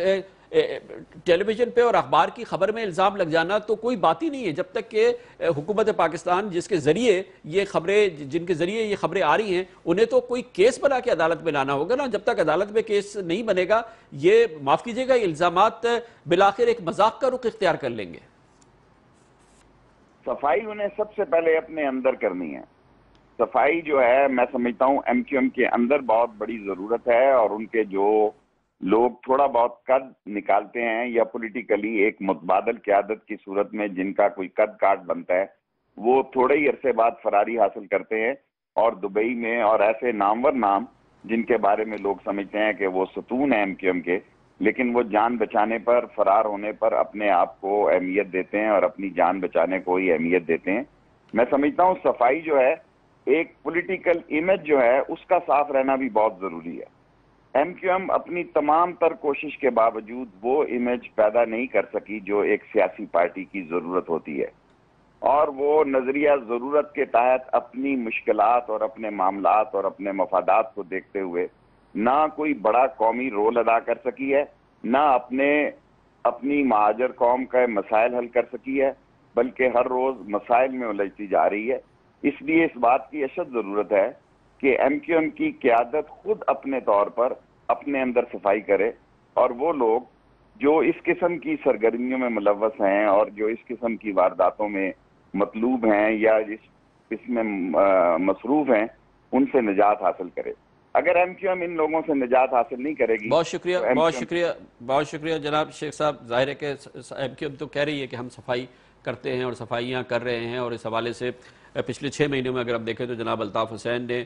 ٹیلی ویژن پہ اور اخبار کی خبر میں الزام لگ جانا تو کوئی بات ہی نہیں ہے، جب تک کہ حکومت پاکستان جس کے ذریعے یہ خبریں، جن کے ذریعے یہ خبریں آ رہی ہیں، انہیں تو کوئی کیس بنا کے عدالت میں لانا ہوگا نا۔ جب تک عدالت میں کیس نہیں بنے گا، یہ معاف کیجیے گا، یہ الزامات بالآخر ایک مذاق کا رخ اختیار کر لیں گے۔ صفائی انہیں سب سے پہلے اپنے اندر کرنی ہے۔ صفائی جو ہے میں سمجھتا ہوں ایم کیو ایم کے اندر بہت بڑی ضرورت ہے، اور ان کے جو لوگ تھوڑا بہت قد نکالتے ہیں یا پولیٹیکلی ایک متبادل قیادت کی صورت میں جن کا کوئی قد کاٹ بنتا ہے، وہ تھوڑے ہی عرصے بعد فراری حاصل کرتے ہیں، اور دبئی میں اور ایسے نامور نام جن کے بارے میں لوگ سمجھتے ہیں کہ وہ ستون ہیں ایم کیو ایم کے، لیکن وہ جان بچانے پر، فرار ہونے پر اپنے آپ کو اہمیت دیتے ہیں اور اپنی جان بچانے کو ہی اہمیت دیتے ہیں۔ میں سمجھتا ہوں صفائی جو ہے، ایک پولیٹیکل امیج جو ہے اس کا صاف رہنا بھی بہت ضروری ہے۔ ایم کیو ایم اپنی تمام تر کوشش کے باوجود وہ امیج پیدا نہیں کر سکی جو ایک سیاسی پارٹی کی ضرورت ہوتی ہے، اور وہ نظریہ ضرورت کے تحت اپنی مشکلات اور اپنے معاملات اور اپنے مفادات کو دیکھتے ہوئے نہ کوئی بڑا قومی رول ادا کر سکی ہے، نہ اپنی مہاجر قوم کا مسائل حل کر سکی ہے، بلکہ ہر روز مسائل میں الجھتی جا رہی ہے۔ اس لیے اس بات کی اشد ضرورت ہے کہ ایم کیو ایم کی قیادت خود اپنے طور پر اپنے اندر صفائی کرے، اور وہ لوگ جو اس قسم کی سرگرمیوں میں ملوث ہیں اور جو اس قسم کی وارداتوں میں مطلوب ہیں یا اس میں مصروف ہیں، ان سے نجات حاصل کرے۔ اگر ایم کیو ایم ان لوگوں سے نجات حاصل نہیں کرے گی، بہت شکریہ، بہت شکریہ جناب شیخ صاحب۔ ظاہر ہے کہ ایم کیو ایم تو کہہ رہی ہے کہ ہم صفائی کرتے ہیں اور صفائیاں کر رہے ہیں، اور اس حوالے سے پچھلے 6 مہینوں میں اگر ہم دیکھیں تو جناب الطاف حسین نے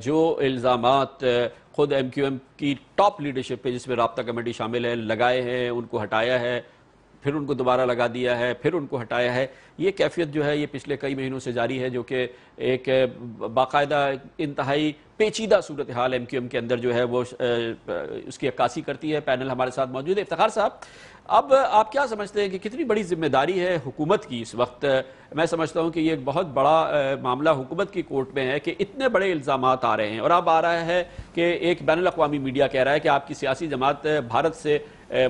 جو الزامات خود ایم کیو ایم کی ٹاپ لیڈرشپ پہ، جس میں رابطہ کمیٹی شامل ہے، لگائے ہیں، ان کو ہٹایا ہے، پھر ان کو دوبارہ لگا دیا ہے، پھر ان کو ہٹایا ہے، یہ کیفیت جو ہے یہ پچھلے کئی مہینوں سے جاری ہے، جو کہ ایک باقاعدہ انتہائی پیچیدہ صورتحال ایم کیو ایم کے اندر جو ہے وہ اس کی عکاسی کرتی ہے۔ پینل ہمارے ساتھ موجود ہے۔ افتخار صاحب، اب آپ کیا سمجھتے ہیں کہ کتنی بڑی ذمہ داری ہے حکومت کی اس وقت؟ میں سمجھتا ہوں کہ یہ ایک بہت بڑا معاملہ حکومت کی کورٹ میں ہے کہ اتنے بڑے الزامات آ رہے ہیں، اور اب آ رہا ہے کہ ایک بین الاقوامی میڈیا کہہ رہا ہے کہ آپ کی سیاسی جماعت بھارت سے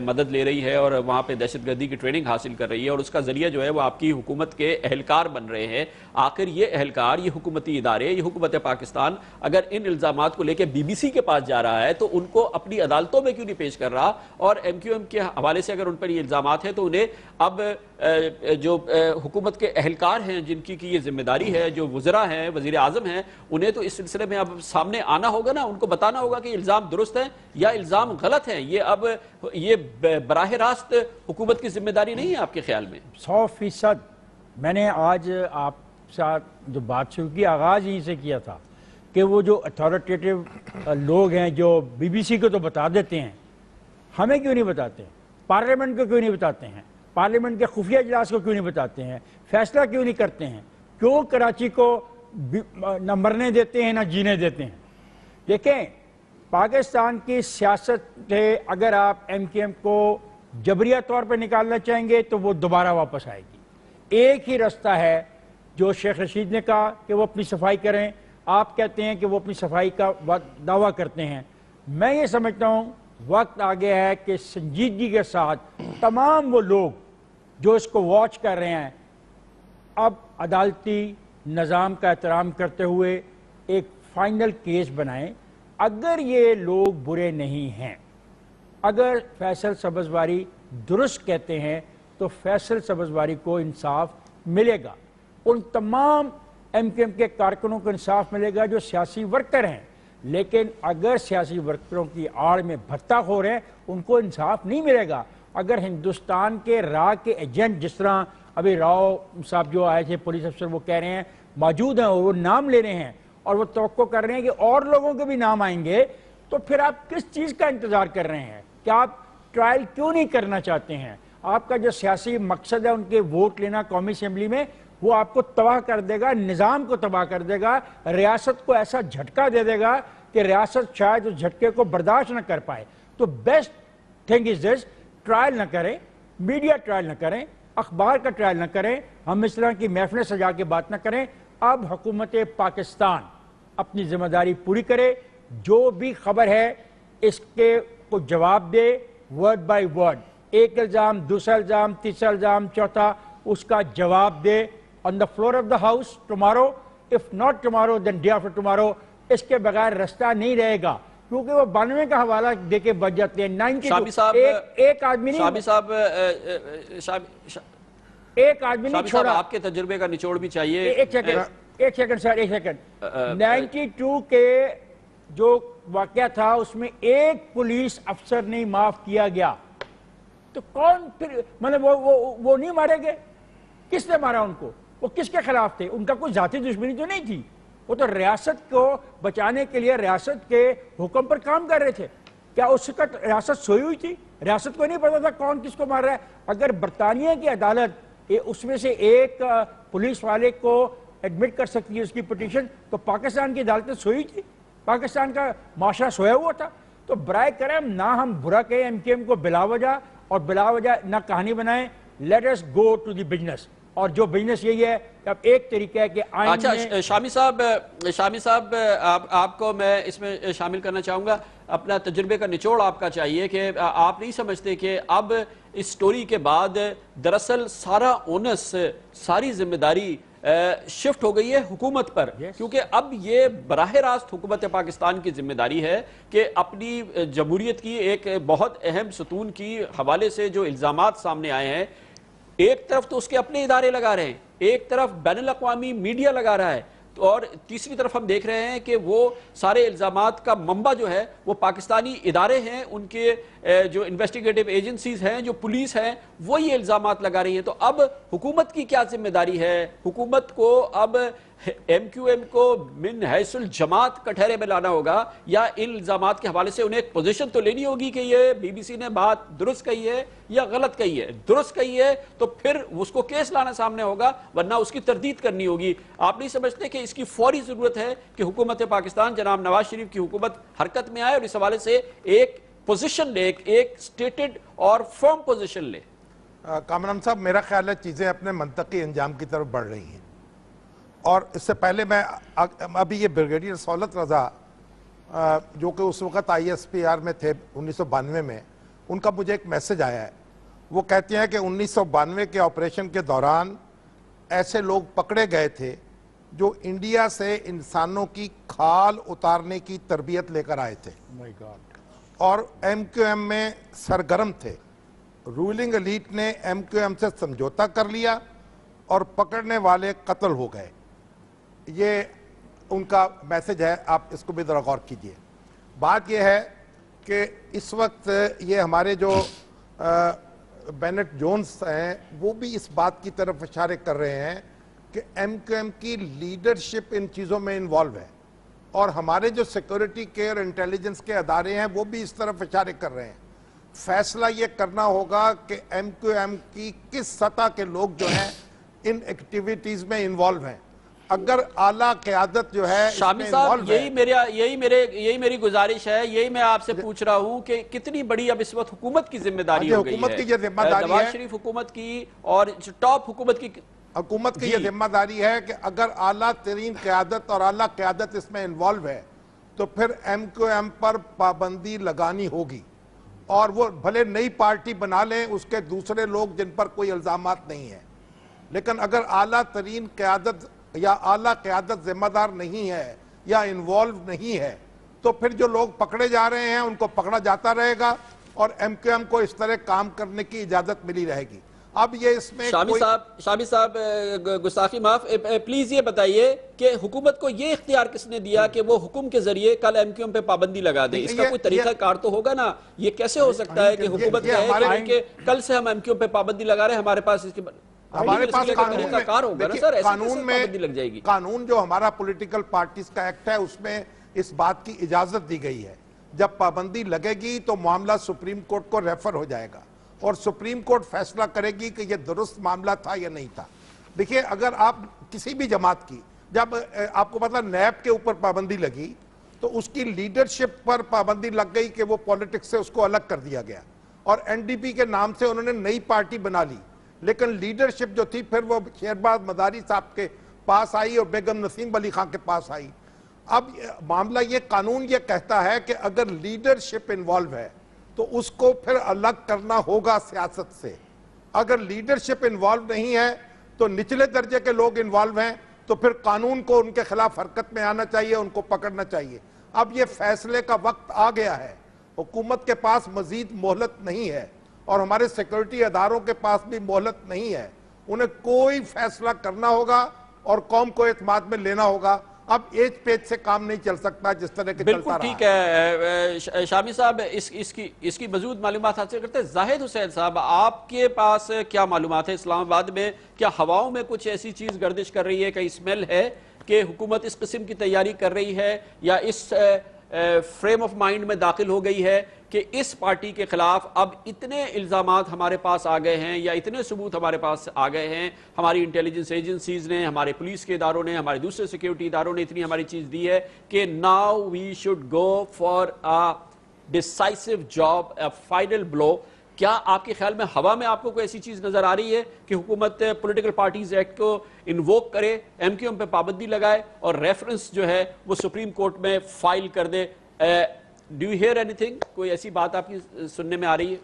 مدد لے رہی ہے اور وہاں پہ دہشت گردی کی ٹریننگ حاصل کر رہی ہے، اور اس کا ذریعہ جو ہے وہ آپ کی حکومت کے اہلکار بن رہے ہیں۔ آخر یہ اہلکار، یہ حکومتی ادارے، یہ حکومت پاکستان اگر ان الزامات کو لے کے بی بی سی کے پاس جا رہا ہے تو ان کو اپنی عدالتوں میں کیوں نہیں پیش کر رہا؟ اور ایم کیو ایم کے حوالے سے اگر ان پر یہ الزامات ہیں تو انہیں اب جو حکومت کے اہلکار ہیں جن کی یہ ذمہ داری ہے، جو وزراء ہیں، وزیر اعظم ہیں، انہیں تو اس سلسلے میں اب سامنے آنا ہوگا نا، ان کو بتانا ہوگا کہ الزام درست ہیں یا الزام غلط ہیں۔ یہ اب یہ براہ راست حکومت کی ذمہ داری نہیں ہے آپ کے خیال میں؟ 100%۔ میں نے آج آپ ساتھ جو بات شروع کی، آغاز یہیں سے کیا تھا کہ وہ جو اتھارٹیٹیو لوگ ہیں جو بی بی سی کو تو بتا دیتے ہیں، ہمیں کیوں نہیں بتاتے؟ پارلیمنٹ کو کیوں نہیں بتاتے ہیں؟ پارلیمنٹ کے خفیہ اجلاس کو کیوں نہیں بتاتے ہیں؟ فیصلہ کیوں نہیں کرتے ہیں؟ کیوں کراچی کو نہ مرنے دیتے ہیں نہ جینے دیتے ہیں؟ دیکھیں، پاکستان کی سیاست ہے، اگر آپ ایم کیو ایم کو جبریہ طور پر نکالنا چاہیں گے تو وہ دوبارہ واپس آئے گی۔ ایک ہی رستہ ہے جو شیخ رشید نے کہا کہ وہ اپنی صفائی کریں، آپ کہتے ہیں کہ وہ اپنی صفائی کا دعویٰ کرتے ہیں۔ میں یہ سمجھتا ہوں وقت آ گیا ہے کہ سنجیدگی کے ساتھ تمام وہ لوگ جو اس کو واچ کر رہے ہیں، اب عدالتی نظام کا احترام کرتے ہوئے ایک فائنل کیس بنائیں. اگر یہ لوگ برے نہیں ہیں، اگر فیصل سبزواری درست کہتے ہیں تو فیصل سبزواری کو انصاف ملے گا. ان تمام ایم کیو ایم کے کارکنوں کو انصاف ملے گا جو سیاسی ورکر ہیں. لیکن اگر سیاسی ورکروں کی آڑ میں بھتہ خور ہیں ان کو انصاف نہیں ملے گا. اگر ہندوستان کے راہ کے ایجنٹ، جس طرح ابھی راؤ صاحب جو آئے تھے پولیس افسر، وہ کہہ رہے ہیں موجود ہیں اور وہ نام لے رہے ہیں اور وہ توقع کر رہے ہیں کہ اور لوگوں کے بھی نام آئیں گے، تو پھر آپ کس چیز کا انتظار کر رہے ہیں؟ کہ آپ ٹرائل کیوں نہیں کرنا چاہتے ہیں؟ آپ کا جو سیاسی مقصد ہے ان کے ووٹ لینا قومی اسمبلی میں، وہ آپ کو تباہ کر دے گا، نظام کو تباہ کر دے گا، ریاست کو ایسا جھٹکا دے دے گا کہ ریاست شاید اس جھٹکے کو برداشت نہ کر پائے. تو best thing is this, trial نہ کریں، میڈیا ٹرائل نہ کریں، اخبار کا ٹرائل نہ کریں، ہم اس طرح کی محفلیں سجا کے بات نہ کریں. اب حکومت پاکستان اپنی ذمہ داری پوری کرے، جو بھی خبر ہے اس کے کو جواب دے ورڈ بائی ورڈ، ایک الزام، دوسرا الزام، تیسرا الزام، چوتھا، اس کا جواب دے on the floor of the house tomorrow. If not tomorrow then day after tomorrow. اس کے بغیر رستہ نہیں رہے گا، کیونکہ وہ 92 کا حوالہ دے کے بچ جاتے ہیں. 92 ایک آدمی نہیں، شامی صاحب ایک آدمی نہیں چھوڑا. آپ کے تجربے کا نچوڑ بھی چاہیے. ایک سیکنڈ سر، ایک سیکنڈ. 92 کے جو واقعہ تھا اس میں ایک پولیس افسر نہیں معاف کیا گیا، تو کون پھر مطلب وہ نہیں مارے گئے؟ کس نے مارا ان کو؟ وہ کس کے خلاف تھے؟ ان کا کوئی ذاتی دشمنی تو نہیں تھی، وہ تو ریاست کو بچانے کے لیے ریاست کے حکم پر کام کر رہے تھے. کیا اس کا ریاست سوئی ہوئی تھی؟ ریاست کو نہیں پتا تھا کون کس کو مار رہا ہے؟ اگر برطانیہ کی عدالت اس میں سے ایک پولیس والے کو ایڈمٹ کر سکتی ہے اس کی پٹیشن، تو پاکستان کی عدالتیں سوئی تھی؟ پاکستان کا معاشرہ سویا ہوا تھا؟ تو برائے کرم نہ ہم برا کہیں ایم کیو ایم کو بلا وجہ، اور بلا وجہ نہ کہانی بنائیں. Let us go to the business. اور جو بزنس یہی ہے کہ اب ایک طریقہ ہے کہ اچھا شامی صاحب آپ کو میں اس میں شامل کرنا چاہوں گا. اپنا تجربے کا نچوڑ آپ کا چاہیے کہ آپ نہیں سمجھتے کہ اب اس سٹوری کے بعد دراصل سارا اونس، ساری ذمہ داری شفٹ ہو گئی ہے حکومت پر؟ کیونکہ اب یہ براہ راست حکومت پاکستان کی ذمہ داری ہے کہ اپنی جمہوریت کی ایک بہت اہم ستون کی حوالے سے جو الزامات سامنے آئے ہیں، ایک طرف تو اس کے اپنے ادارے لگا رہے ہیں، ایک طرف بین الاقوامی میڈیا لگا رہا ہے، اور تیسری طرف ہم دیکھ رہے ہیں کہ وہ سارے الزامات کا منبع جو ہے وہ پاکستانی ادارے ہیں، ان کے جو انویسٹیگیٹو ایجنسیز ہیں، جو پولیس ہیں، وہ یہ الزامات لگا رہی ہیں. تو اب حکومت کی کیا ذمہ داری ہے؟ حکومت کو اب ایم کیو ایم کو من حیث الجماعت کٹہرے میں لانا ہوگا، یا ان الزامات کے حوالے سے انہیں ایک پوزیشن تو لینی ہوگی کہ یہ بی بی سی نے بات درست کہی ہے یا غلط کہی ہے. درست کہی ہے تو پھر اس کو کیس لانا سامنے ہوگا، ورنہ اس کی تردید کرنی ہوگی. آپ نہیں سمجھتے کہ اس کی فوری ضرورت ہے کہ حکومت پاکستان، جناب نواز شریف کی حکومت حرکت میں آئے اور اس حوالے سے ایک پوزیشن لے، ایک سٹیٹڈ اور فرم پوزیشن لے؟ کامران صاحب، میرا خیال ہے چیزیں اپنے منطقی انجام کی طرف بڑھ رہی ہیں. اور اس سے پہلے میں ابھی یہ بریگیڈیئر سہولت رضا جو کہ اس وقت آئی ایس پی آر میں تھے 1992 میں، ان کا مجھے ایک میسج آیا ہے. وہ کہتے ہیں کہ 1992 کے آپریشن کے دوران ایسے لوگ پکڑے گئے تھے جو انڈیا سے انسانوں کی کھال اتارنے کی تربیت لے کر آئے تھے اور ایم کیو ایم میں سرگرم تھے. رولنگ ایلیٹ نے ایم کیو ایم سے سمجھوتا کر لیا اور پکڑنے والے قتل ہو گئے. یہ ان کا میسج ہے، آپ اس کو بھی ذرا غور کیجئے. بات یہ ہے کہ اس وقت یہ ہمارے جو بینٹ جونز ہیں وہ بھی اس بات کی طرف اشارے کر رہے ہیں کہ ایم کیو ایم کی لیڈرشپ ان چیزوں میں انوالو ہے، اور ہمارے جو سیکورٹی کیئر انٹیلیجنس کے ادارے ہیں وہ بھی اس طرف اشارے کر رہے ہیں. فیصلہ یہ کرنا ہوگا کہ ایم کیو ایم کی کس سطح کے لوگ جو ہیں ان ایکٹیویٹیز میں انوالو ہیں. اگر اعلیٰ قیادت جو ہے شامی صاحب، یہی میری گزارش ہے، یہی میں آپ سے پوچھ رہا ہوں کہ کتنی بڑی اب اس وقت حکومت کی ذمہ داری ہو گئی ہے؟ حکومت کی یہ ذمہ داری ہے، نواز شریف حکومت کی اور ٹاپ حکومت کی یہ ذمہ داری ہے کہ اگر اعلیٰ ترین قیادت اور اعلیٰ قیادت اس میں انوالو ہے تو پھر ایم کیو ایم پر پابندی لگانی ہوگی، اور وہ بھلے نئی پارٹی بنا لیں، اس کے دوسرے لوگ جن پر کوئی الزامات نہیں ہیں. لیکن اگر اعلیٰ ترین قیادت یا اعلیٰ قیادت ذمہ دار نہیں ہے یا انوالو نہیں ہے تو پھر جو لوگ پکڑے جا رہے ہیں ان کو پکڑا جاتا رہے گا اور ایم کیو ایم کو اس طرح کام کرنے کی اجازت ملی رہے گی. اب یہ اس میں شامی صاحب گستاخی معاف، پلیز یہ بتائیے کہ حکومت کو یہ اختیار کس نے دیا کہ وہ حکم کے ذریعے کل ایم کیو ایم پہ پابندی لگا دے؟ اس کا کوئی طریقہ کار تو ہوگا نا. یہ کیسے ہو سکتا ہے کہ حکومت کہے کہ کل سے ہم ایم کیو ایم پہ پابندی لگا رہے ہیں، ہمارے پاس اس کی ہمارے پاس قانون جو ہمارا پولیٹیکل پارٹیز کا ایکٹ ہے اس میں اس بات کی اجازت دی گئی ہے. جب پابندی لگے گی تو معاملہ سپریم کورٹ کو ریفر ہو جائے گا اور سپریم کورٹ فیصلہ کرے گی کہ یہ درست معاملہ تھا یا نہیں تھا. دیکھیے اگر آپ کسی بھی جماعت کی، جب آپ کو پتہ نیب کے اوپر پابندی لگی تو اس کی لیڈرشپ پر پابندی لگ گئی کہ وہ پولیٹکس سے اس کو الگ کر دیا گیا اور این ڈی پی کے نام سے انہوں نے نئی پارٹی بنا لی، لیکن لیڈرشپ جو تھی پھر وہ شہرباز مداری صاحب کے پاس آئی اور بیگم نسیم علی خان کے پاس آئی. اب معاملہ یہ قانون یہ کہتا ہے کہ اگر لیڈرشپ انوالو ہے تو اس کو پھر الگ کرنا ہوگا سیاست سے. اگر لیڈرشپ انوالو نہیں ہے تو نچلے درجے کے لوگ انوالو ہیں تو پھر قانون کو ان کے خلاف حرکت میں آنا چاہیے، ان کو پکڑنا چاہیے. اب یہ فیصلے کا وقت آ گیا ہے، حکومت کے پاس مزید مہلت نہیں ہے اور ہمارے سیکورٹی اداروں کے پاس بھی مہلت نہیں ہے. انہیں کوئی فیصلہ کرنا ہوگا اور قوم کو اعتماد میں لینا ہوگا. اب ایج پیج سے کام نہیں چل سکتا جس طرح کے بالکل ٹھیک ہے. شامی صاحب اس کی مزید معلومات حاصل کرتے ہیں. زاہد حسین صاحب، آپ کے پاس کیا معلومات ہے؟ اسلام آباد میں کیا ہواؤں میں کچھ ایسی چیز گردش کر رہی ہے، کہیں اسمیل ہے کہ حکومت اس قسم کی تیاری کر رہی ہے یا اس فریم آف مائنڈ میں داخل ہو گئی ہے کہ اس پارٹی کے خلاف اب اتنے الزامات ہمارے پاس آ گئے ہیں یا اتنے ثبوت ہمارے پاس آ گئے ہیں، ہماری انٹیلیجنس ایجنسیز نے، ہمارے پولیس کے اداروں نے، ہمارے دوسرے سیکیورٹی اداروں نے اتنی ہماری چیز دی ہے کہ now we should go for a decisive job, a final blow. کیا آپ کے خیال میں ہوا میں آپ کو کوئی ایسی چیز نظر آ رہی ہے کہ حکومت پولیٹیکل پارٹیز ایکٹ کو انووک کرے، ایم کیو ایم پہ پابندی لگائے اور ریفرنس جو ہے وہ سپریم کورٹ میں فائل کر دے؟ ڈو یو ہیئر اینی تھنگ؟ کوئی ایسی بات آپ کی سننے میں آ رہی ہے؟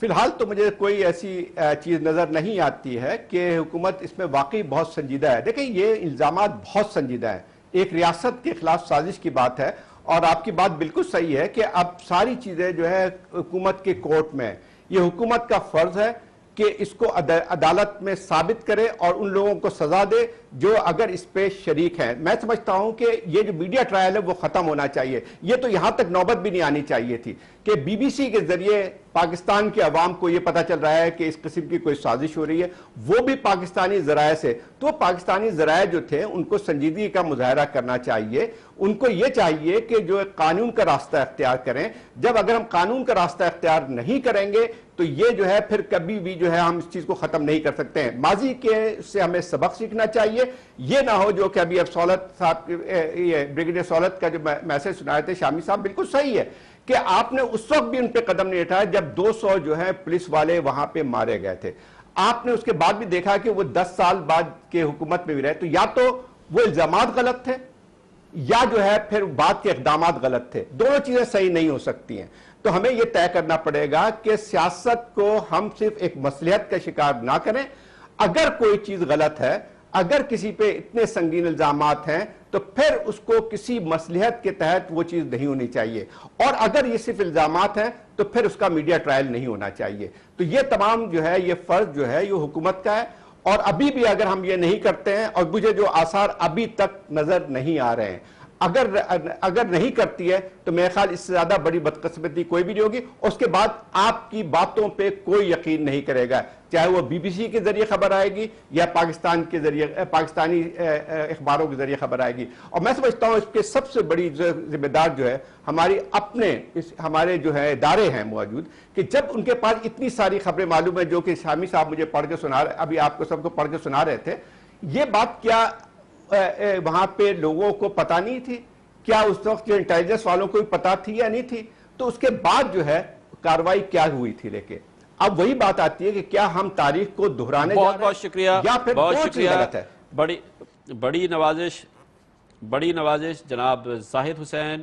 فی الحال تو مجھے کوئی ایسی چیز نظر نہیں آتی ہے کہ حکومت اس میں واقعی بہت سنجیدہ ہے. دیکھیں یہ الزامات بہت سنجیدہ ہیں، ایک ریاست کے خلاف سازش کی بات ہے اور آپ کی بات بالکل صحیح ہے کہ اب ساری چیزیں جو ہے حکومت کے کورٹ میں. یہ حکومت کا فرض ہے کہ اس کو عدالت میں ثابت کرے اور ان لوگوں کو سزا دے جو اگر اس پہ شریک ہیں. میں سمجھتا ہوں کہ یہ جو میڈیا ٹرائل ہے وہ ختم ہونا چاہیے. یہ تو یہاں تک نوبت بھی نہیں آنی چاہیے تھی کہ بی بی سی کے ذریعے پاکستان کے عوام کو یہ پتا چل رہا ہے کہ اس قسم کی کوئی سازش ہو رہی ہے، وہ بھی پاکستانی ذرائع سے. تو پاکستانی ذرائع جو تھے ان کو سنجیدگی کا مظاہرہ کرنا چاہیے. ان کو یہ چاہیے کہ جو قانون کا راستہ اختیار کریں. جب اگر ہم قانون کا راستہ اختیار نہیں کریں گے تو یہ جو ہے پھر کبھی بھی جو ہے ہم اس چیز کو ختم نہیں کر سکتے ہیں. ماضی کے سے ہمیں سبق سیکھنا چاہیے. یہ نہ ہو جو کہ ابھی اب سہولت صاحب یہ بریگیڈیئر سہولت کا جو میسج سنائے تھے شامی صاحب، بالکل صحیح ہے کہ آپ نے اس وقت بھی ان پہ قدم نہیں اٹھایا جب 200 جو ہے پولیس والے وہاں پہ مارے گئے تھے. آپ نے اس کے بعد بھی دیکھا کہ وہ 10 سال بعد کے حکومت میں بھی رہے. تو یا تو وہ الزامات غلط تھے یا جو ہے پھر بعد کے اقدامات غلط تھے. دونوں چیزیں صحیح نہیں ہو سکتی ہیں. تو ہمیں یہ طے کرنا پڑے گا کہ سیاست کو ہم صرف ایک مصلحت کا شکار نہ کریں. اگر کوئی چیز غلط ہے، اگر کسی پہ اتنے سنگین الزامات ہیں تو پھر اس کو کسی مصلحت کے تحت وہ چیز نہیں ہونی چاہیے. اور اگر یہ صرف الزامات ہیں تو پھر اس کا میڈیا ٹرائل نہیں ہونا چاہیے. تو یہ تمام جو ہے یہ فرض جو ہے یہ حکومت کا ہے. اور ابھی بھی اگر ہم یہ نہیں کرتے ہیں، اور مجھے جو آثار ابھی تک نظر نہیں آ رہے ہیں، اگر نہیں کرتی ہے تو میرے خیال اس سے زیادہ بڑی بدقسمتی کوئی بھی نہیں ہوگی. اس کے بعد آپ کی باتوں پہ کوئی یقین نہیں کرے گا، چاہے وہ بی بی سی کے ذریعے خبر آئے گی یا پاکستان کے ذریعے پاکستانی اخباروں کے ذریعے خبر آئے گی. اور میں سمجھتا ہوں اس کے سب سے بڑی ذمہ دار جو ہے ہمارے جو ہے ادارے ہیں موجود، کہ جب ان کے پاس اتنی ساری خبریں معلوم ہیں جو کہ شامی صاحب مجھے پڑھ کے سنا رہے، ابھی آپ کو سب کو پڑھ کے سنا رہے تھے، یہ بات کیا وہاں پہ لوگوں کو پتا نہیں تھی؟ کیا اس وقت جو انٹیلیجنس والوں کو بھی پتا تھی یا نہیں تھی؟ تو اس کے بعد جو ہے کاروائی کیا ہوئی تھی؟ لیکن اب وہی بات آتی ہے کہ کیا ہم تاریخ کو دہرانے جا رہے ہیں؟ بہت شکریہ، یا پھر بہت شکریہ. غلط ہے. بڑی نوازش جناب زاہد حسین